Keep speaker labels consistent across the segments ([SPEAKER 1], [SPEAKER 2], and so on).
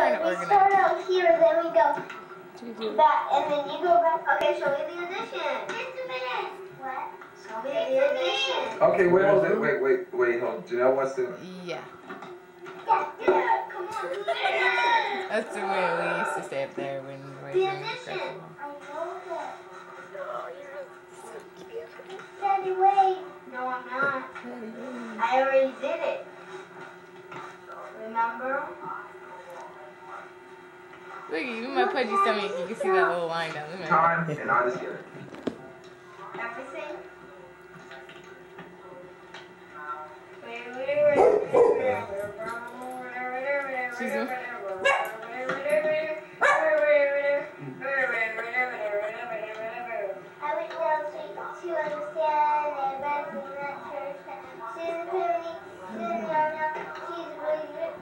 [SPEAKER 1] trying to organize.
[SPEAKER 2] We start out here, then we go back, and then you go back. Okay, show me the addition. Just a minute. What? Show me the addition.
[SPEAKER 3] Okay, wait, hold on. Wait, hold on. Janelle wants to.
[SPEAKER 1] Yeah.
[SPEAKER 2] Yeah, come on.
[SPEAKER 1] That's the way we used to stay up there when we were
[SPEAKER 2] The
[SPEAKER 1] doing
[SPEAKER 2] addition.
[SPEAKER 1] festival.
[SPEAKER 2] I know that. Oh, you're so cute. Daddy, wait. No, I'm not. I already did it. Remember?
[SPEAKER 1] Look at you, my pudgy stomach. You can see that little line down there.
[SPEAKER 3] Time, and I just get it.
[SPEAKER 2] Everything?
[SPEAKER 1] She's in.
[SPEAKER 2] I would love to understand and back in that church. She's really, she's really good.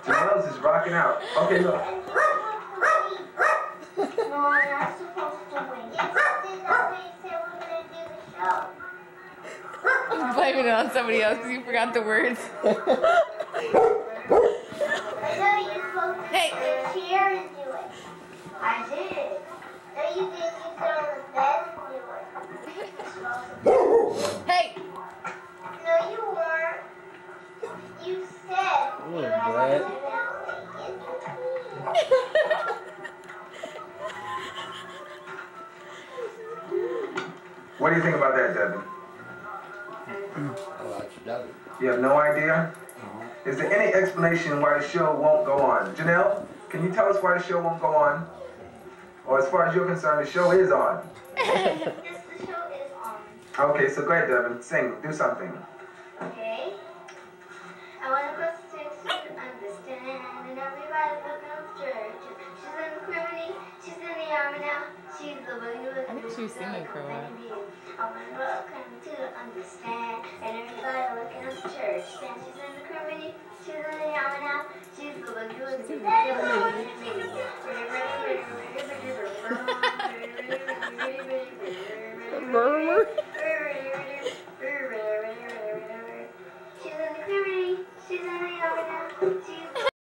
[SPEAKER 3] Janelle's is rocking out. Okay, look.
[SPEAKER 2] No, I'm not supposed to win. Yes, this is how we said we're going to do the show.
[SPEAKER 1] I'm blaming it on somebody else because you forgot the words.
[SPEAKER 2] I know you're supposed to
[SPEAKER 1] Hey.
[SPEAKER 2] sit in a chair and do it. I did. No, you didn't. You sit on the bed and do it.
[SPEAKER 1] Hey!
[SPEAKER 2] No, you weren't. You said you had to sit down.
[SPEAKER 3] What do you think about that, Devin? You have no idea? Is there any explanation why the show won't go on? Janelle, can you tell us why the show won't go on? Or as far as you're concerned, the show is on.
[SPEAKER 2] Yes, the show is on.
[SPEAKER 3] Okay, so go ahead, Devin. Sing. Do something.
[SPEAKER 2] Okay. I want to go to understand, and everybody looking up church. She's in the criminy, she's in the army now. She's the boogie with
[SPEAKER 1] I think she was singing for a while.
[SPEAKER 2] I want to welcome to understand, and everybody looking up church. Then she's in the criminy, she's in the army now. She's the boogie with the